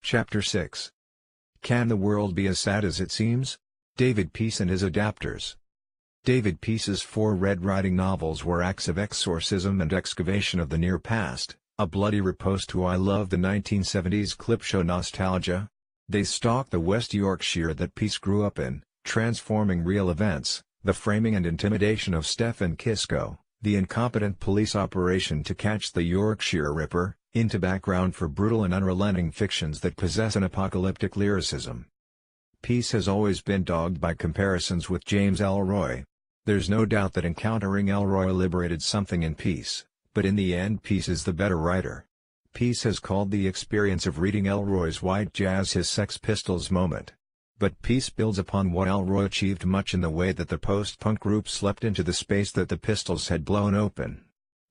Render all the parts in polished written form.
Chapter 6. Can the world be as sad as it seems? David Peace and his adapters. David Peace's 4 Red Riding novels were acts of exorcism and excavation of the near past, a bloody riposte to I love the 1970s clip show Nostalgia. They stalk the West Yorkshire that Peace grew up in, transforming real events, the framing and intimidation of Stephen Kisco, the incompetent police operation to catch the Yorkshire Ripper, into background for brutal and unrelenting fictions that possess an apocalyptic lyricism. Peace has always been dogged by comparisons with James Ellroy. There's no doubt that encountering Ellroy liberated something in Peace, but in the end Peace is the better writer. Peace has called the experience of reading Ellroy's White Jazz his Sex Pistols moment. But Peace builds upon what Ellroy achieved much in the way that the post-punk group slept into the space that the Pistols had blown open.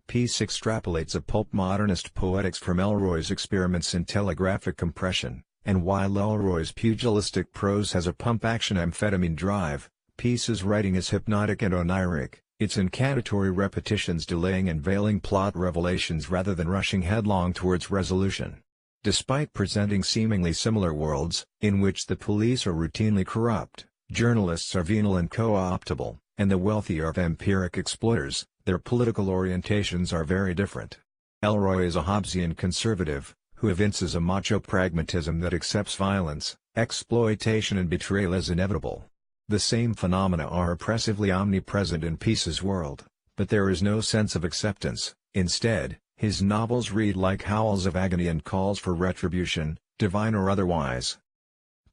Peace extrapolates a pulp modernist poetics from Ellroy's experiments in telegraphic compression, and while Ellroy's pugilistic prose has a pump-action amphetamine drive, Peace's writing is hypnotic and oniric, its incantatory repetitions delaying and veiling plot revelations rather than rushing headlong towards resolution. Despite presenting seemingly similar worlds, in which the police are routinely corrupt, journalists are venal and co-optable, and the wealthy are vampiric exploiters, their political orientations are very different. Ellroy is a Hobbesian conservative, who evinces a macho pragmatism that accepts violence, exploitation and betrayal as inevitable. The same phenomena are oppressively omnipresent in Peace's world, but there is no sense of acceptance. Instead, his novels read like howls of agony and calls for retribution, divine or otherwise.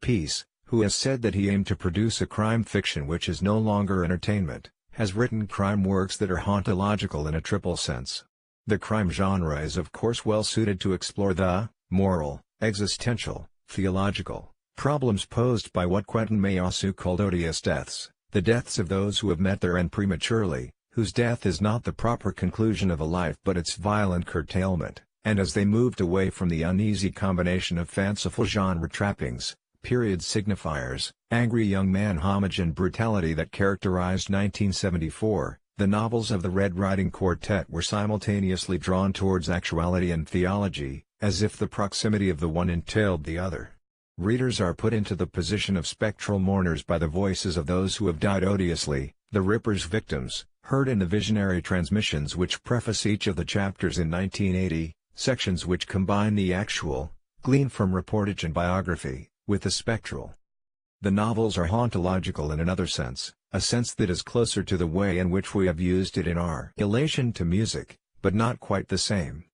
Peace, who has said that he aimed to produce a crime fiction which is no longer entertainment, has written crime works that are hauntological in a triple sense. The crime genre is of course well suited to explore the moral, existential, theological problems posed by what Quentin Mayasu called odious deaths, the deaths of those who have met their end prematurely, whose death is not the proper conclusion of a life but its violent curtailment, and as they moved away from the uneasy combination of fanciful genre trappings, period signifiers, angry young man homage and brutality that characterized 1974, the novels of the Red Riding Quartet were simultaneously drawn towards actuality and theology, as if the proximity of the one entailed the other. Readers are put into the position of spectral mourners by the voices of those who have died odiously, the Ripper's victims, heard in the visionary transmissions which preface each of the chapters in 1980, sections which combine the actual, gleaned from reportage and biography, with the spectral. The novels are hauntological in another sense, a sense that is closer to the way in which we have used it in our relation to music, but not quite the same.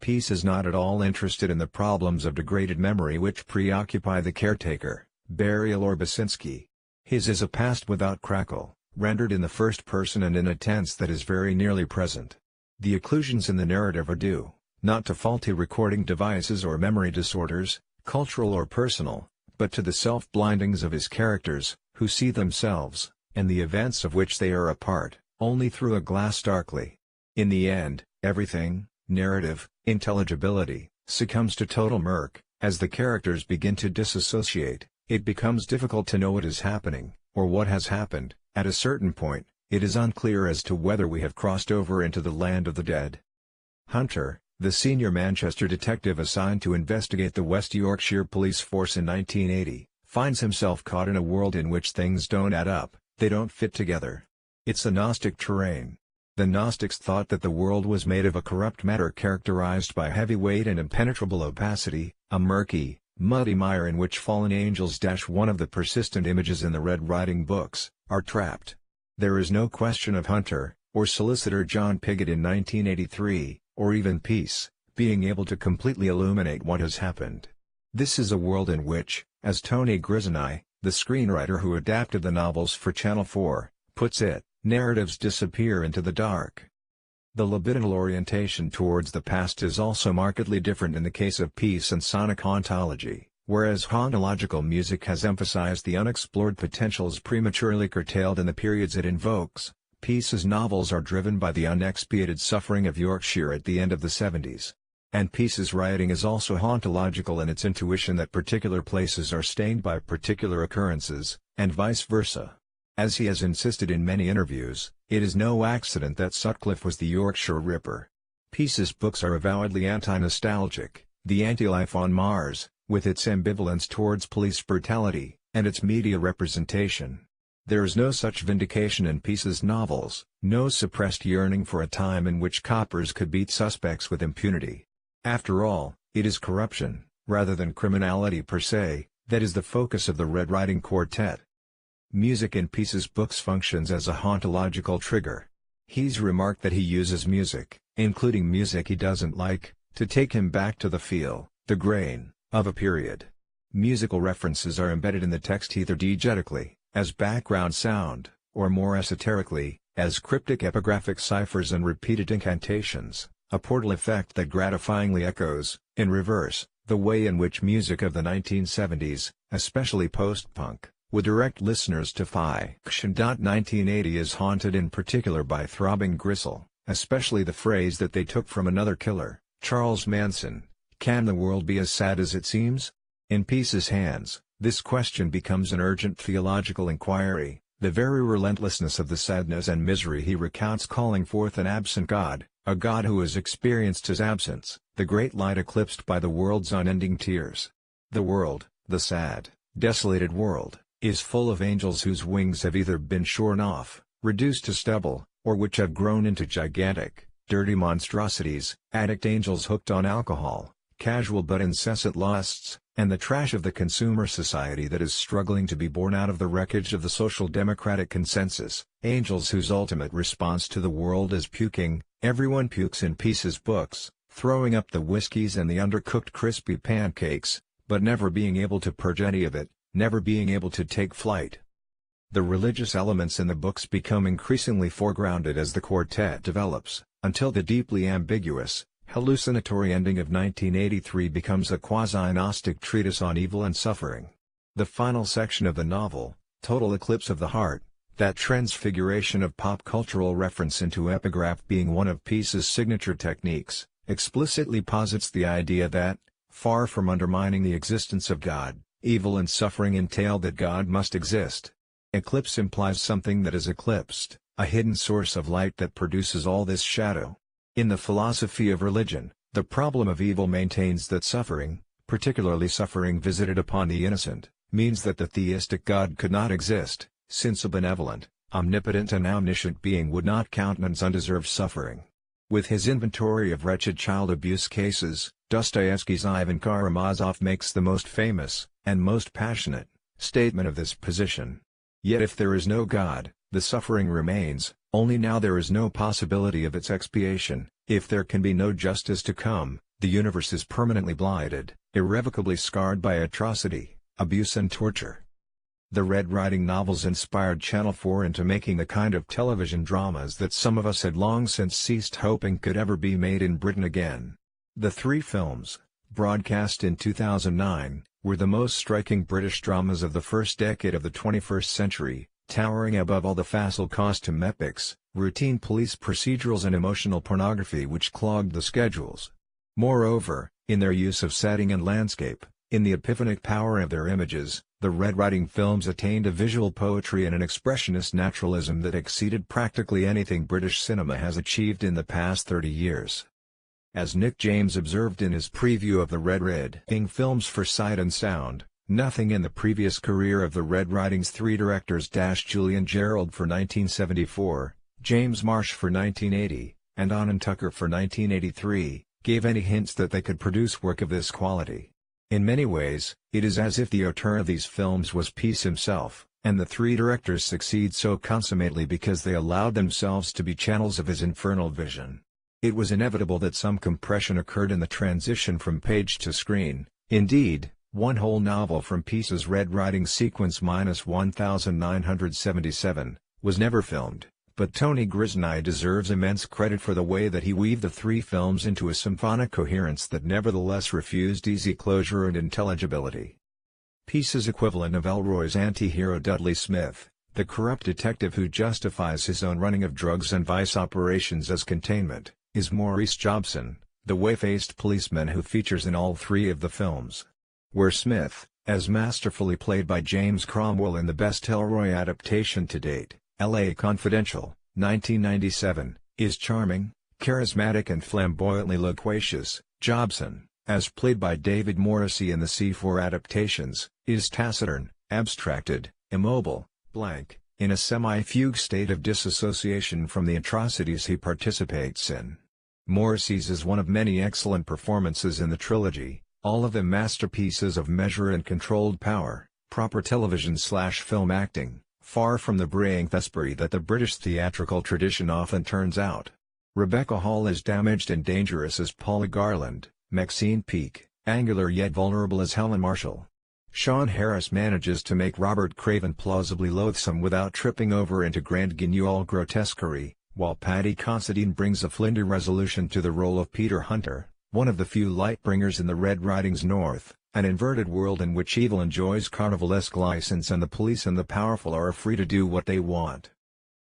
Peace is not at all interested in the problems of degraded memory which preoccupy the caretaker, Burial or Basinski. His is a past without crackle, rendered in the first person and in a tense that is very nearly present. The occlusions in the narrative are due, not to faulty recording devices or memory disorders, cultural or personal, but to the self-blindings of his characters, who see themselves, and the events of which they are a part, only through a glass darkly. In the end, everything, narrative, intelligibility, succumbs to total murk. As the characters begin to disassociate, it becomes difficult to know what is happening, or what has happened. At a certain point, it is unclear as to whether we have crossed over into the land of the dead. Hunter, the senior Manchester detective assigned to investigate the West Yorkshire police force in 1980, finds himself caught in a world in which things don't add up, they don't fit together. It's a Gnostic terrain. The Gnostics thought that the world was made of a corrupt matter characterized by heavyweight and impenetrable opacity, a murky, muddy mire in which fallen angels - one of the persistent images in the Red Riding books, are trapped. There is no question of Hunter, or Solicitor John Pigott in 1983, or even Peace, being able to completely illuminate what has happened. This is a world in which, as Tony Grisoni, the screenwriter who adapted the novels for Channel 4, puts it, narratives disappear into the dark. The libidinal orientation towards the past is also markedly different in the case of Peace and sonic hauntology, whereas hauntological music has emphasized the unexplored potentials prematurely curtailed in the periods it invokes. Peace's novels are driven by the unexpiated suffering of Yorkshire at the end of the 70s. And Peace's writing is also hauntological in its intuition that particular places are stained by particular occurrences, and vice versa. As he has insisted in many interviews, it is no accident that Sutcliffe was the Yorkshire Ripper. Peace's books are avowedly anti-nostalgic, the anti-life on Mars, with its ambivalence towards police brutality, and its media representation. There is no such vindication in Peace's novels, no suppressed yearning for a time in which coppers could beat suspects with impunity. After all, it is corruption, rather than criminality per se, that is the focus of the Red Riding Quartet. Music in Peace's books functions as a hauntological trigger. He's remarked that he uses music, including music he doesn't like, to take him back to the feel, the grain, of a period. Musical references are embedded in the text either diegetically, as background sound, or more esoterically, as cryptic epigraphic ciphers and repeated incantations, a portal effect that gratifyingly echoes, in reverse, the way in which music of the 1970s, especially post-punk, would direct listeners to fiction. 1980 is haunted in particular by throbbing gristle, especially the phrase that they took from another killer, Charles Manson, "Can the world be as sad as it seems?" In Peace's hands, this question becomes an urgent theological inquiry, the very relentlessness of the sadness and misery he recounts calling forth an absent God, a God who has experienced his absence, the great light eclipsed by the world's unending tears. The world, the sad, desolated world, is full of angels whose wings have either been shorn off, reduced to stubble, or which have grown into gigantic, dirty monstrosities, addict angels hooked on alcohol, casual but incessant lusts, and the trash of the consumer society that is struggling to be born out of the wreckage of the social democratic consensus, angels whose ultimate response to the world is puking. Everyone pukes in Peace's books, throwing up the whiskeys and the undercooked crispy pancakes, but never being able to purge any of it, never being able to take flight. The religious elements in the books become increasingly foregrounded as the quartet develops, until the deeply ambiguous, hallucinatory ending of 1983 becomes a quasi-Gnostic treatise on evil and suffering. The final section of the novel, Total Eclipse of the Heart, that transfiguration of pop cultural reference into epigraph being one of Peace's signature techniques, explicitly posits the idea that, far from undermining the existence of God, evil and suffering entail that God must exist. Eclipse implies something that is eclipsed, a hidden source of light that produces all this shadow. In the philosophy of religion, the problem of evil maintains that suffering, particularly suffering visited upon the innocent, means that the theistic God could not exist, since a benevolent, omnipotent and omniscient being would not countenance undeserved suffering. With his inventory of wretched child abuse cases, Dostoevsky's Ivan Karamazov makes the most famous, and most passionate, statement of this position. Yet if there is no God, the suffering remains, only now there is no possibility of its expiation. If there can be no justice to come, the universe is permanently blighted, irrevocably scarred by atrocity, abuse and torture. The Red Riding novels inspired Channel 4 into making the kind of television dramas that some of us had long since ceased hoping could ever be made in Britain again. The 3 films, broadcast in 2009, were the most striking British dramas of the first decade of the 21st century, towering above all the facile costume epics, routine police procedurals and emotional pornography which clogged the schedules. Moreover, in their use of setting and landscape, in the epiphanic power of their images, the Red Riding films attained a visual poetry and an expressionist naturalism that exceeded practically anything British cinema has achieved in the past 30 years. As Nick James observed in his preview of the Red Riding films for Sight and Sound, nothing in the previous career of the Red Riding's 3 directors Julian Gerald for 1974, James Marsh for 1980, and Anand Tucker for 1983, gave any hints that they could produce work of this quality. In many ways, it is as if the auteur of these films was Peace himself, and the 3 directors succeed so consummately because they allowed themselves to be channels of his infernal vision. It was inevitable that some compression occurred in the transition from page to screen. Indeed, one whole novel from Peace's Red Riding sequence -1977, was never filmed, but Tony Grisney deserves immense credit for the way that he weaved the 3 films into a symphonic coherence that nevertheless refused easy closure and intelligibility. Peace's equivalent of Ellroy's anti-hero Dudley Smith, the corrupt detective who justifies his own running of drugs and vice operations as containment, is Maurice Jobson, the whey-faced policeman who features in all 3 of the films. Where Smith, as masterfully played by James Cromwell in the best Ellroy adaptation to date, L.A. Confidential, 1997, is charming, charismatic and flamboyantly loquacious, Jobson, as played by David Morrissey in the C4 adaptations, is taciturn, abstracted, immobile, blank, in a semi-fugue state of disassociation from the atrocities he participates in. Morrissey's is one of many excellent performances in the trilogy, all of them masterpieces of measure and controlled power, proper television/film acting, far from the braying thespian that the British theatrical tradition often turns out. Rebecca Hall is damaged and dangerous as Paula Garland, Maxine Peake, angular yet vulnerable as Helen Marshall. Sean Harris manages to make Robert Craven plausibly loathsome without tripping over into grand guignol grotesquerie, while Paddy Considine brings a flinty resolution to the role of Peter Hunter, one of the few lightbringers in the Red Riding's North, an inverted world in which evil enjoys carnivalesque license and the police and the powerful are free to do what they want.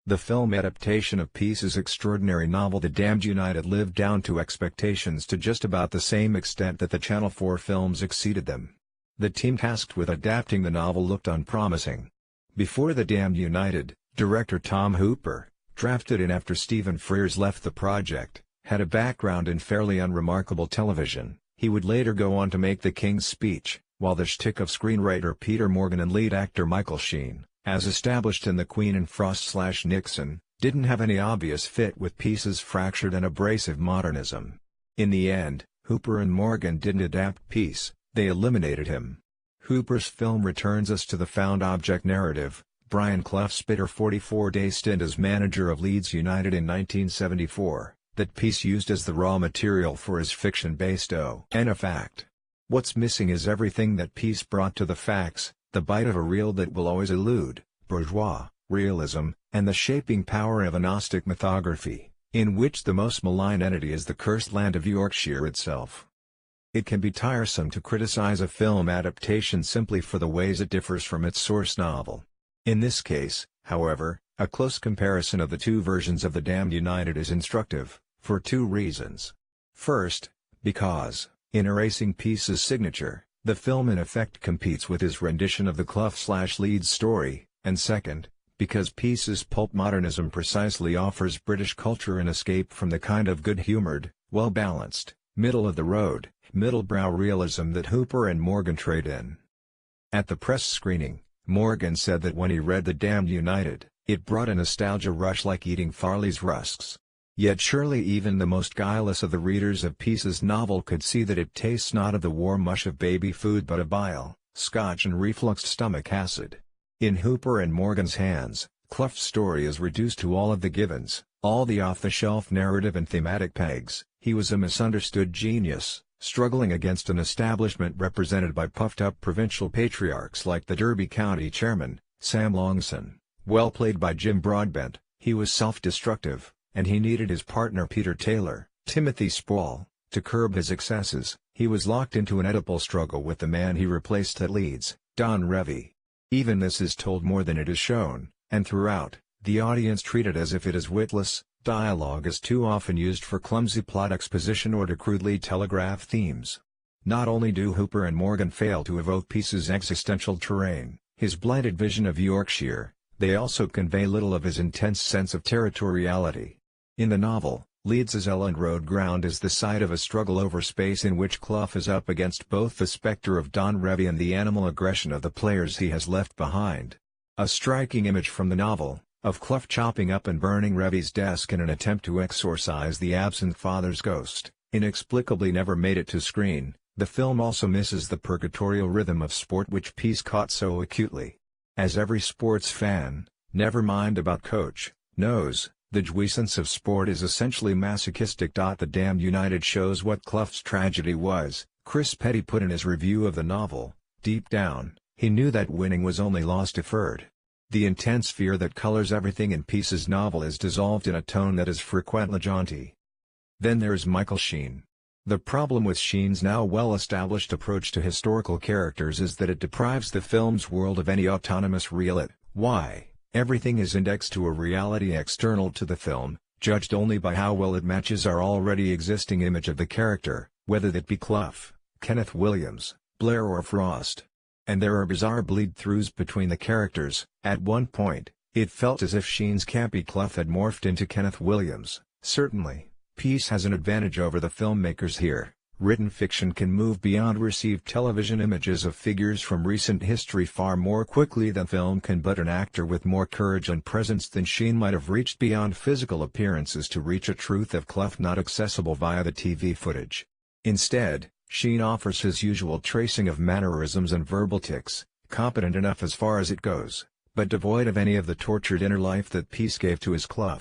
The film adaptation of Peace's extraordinary novel The Damned United lived down to expectations to just about the same extent that the Channel 4 films exceeded them. The team tasked with adapting the novel looked unpromising. Before The Damned United, director Tom Hooper, drafted in after Stephen Frears left the project, had a background in fairly unremarkable television. He would later go on to make The King's Speech, while the shtick of screenwriter Peter Morgan and lead actor Michael Sheen, as established in The Queen and Frost/Nixon, didn't have any obvious fit with Peace's fractured and abrasive modernism. In the end, Hooper and Morgan didn't adapt Peace, they eliminated him. Hooper's film returns us to the found object narrative. Brian Clough's bitter 44-day stint as manager of Leeds United in 1974, that Peace used as the raw material for his fiction-based O.N. fact. What's missing is everything that Peace brought to the facts, the bite of a real that will always elude, bourgeois, realism, and the shaping power of a Gnostic mythography, in which the most malign entity is the cursed land of Yorkshire itself. It can be tiresome to criticize a film adaptation simply for the ways it differs from its source novel. In this case, however, a close comparison of the two versions of The Damned United is instructive, for two reasons. First, because, in erasing Peace's signature, the film in effect competes with his rendition of the Clough/Leeds story, and second, because Peace's pulp modernism precisely offers British culture an escape from the kind of good-humoured, well-balanced, middle-of-the-road, middle-brow realism that Hooper and Morgan trade in. At the press screening, Morgan said that when he read The Damned United, it brought a nostalgia rush like eating Farley's rusks. Yet surely even the most guileless of the readers of Peace's novel could see that it tastes not of the warm mush of baby food but of bile, scotch and refluxed stomach acid. In Hooper and Morgan's hands, Clough's story is reduced to all of the givens, all the off-the-shelf narrative and thematic pegs. He was a misunderstood genius, struggling against an establishment represented by puffed-up provincial patriarchs like the Derby County chairman, Sam Longson. Well played by Jim Broadbent, he was self-destructive, and he needed his partner Peter Taylor, Timothy Spall, to curb his excesses. He was locked into an Oedipal struggle with the man he replaced at Leeds, Don Revie. Even this is told more than it is shown, and throughout, the audience treated as if it is witless. Dialogue is too often used for clumsy plot exposition or to crudely telegraph themes. Not only do Hooper and Morgan fail to evoke Peace's existential terrain, his blinded vision of Yorkshire, they also convey little of his intense sense of territoriality. In the novel, Leeds's Elland Road ground is the site of a struggle over space in which Clough is up against both the spectre of Don Revie and the animal aggression of the players he has left behind. A striking image from the novel, of Clough chopping up and burning Revie's desk in an attempt to exorcise the absent father's ghost, inexplicably never made it to screen. The film also misses the purgatorial rhythm of sport which Peace caught so acutely. As every sports fan, never mind about coach, knows, the jouissance of sport is essentially masochistic. The Damned United shows what Clough's tragedy was. Chris Petty put in his review of the novel, deep down, he knew that winning was only loss deferred. The intense fear that colors everything in Peace's novel is dissolved in a tone that is frequently jaunty. Then there's Michael Sheen. The problem with Sheen's now well-established approach to historical characters is that it deprives the film's world of any autonomous reality. Why? Everything is indexed to a reality external to the film, judged only by how well it matches our already existing image of the character, whether that be Clough, Kenneth Williams, Blair or Frost. And there are bizarre bleed-throughs between the characters. At one point, it felt as if Sheen's campy Clough had morphed into Kenneth Williams. Certainly, Peace has an advantage over the filmmakers here. Written fiction can move beyond received television images of figures from recent history far more quickly than film can, but an actor with more courage and presence than Sheen might have reached beyond physical appearances to reach a truth of Clough not accessible via the TV footage. Instead, Sheen offers his usual tracing of mannerisms and verbal tics, competent enough as far as it goes, but devoid of any of the tortured inner life that Peace gave to his Clough.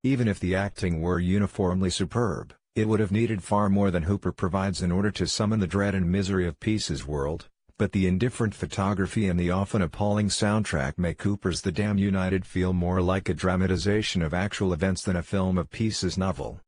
Even if the acting were uniformly superb, it would have needed far more than Hooper provides in order to summon the dread and misery of Peace's world, but the indifferent photography and the often appalling soundtrack make Hooper's The Damned United feel more like a dramatization of actual events than a film of Peace's novel.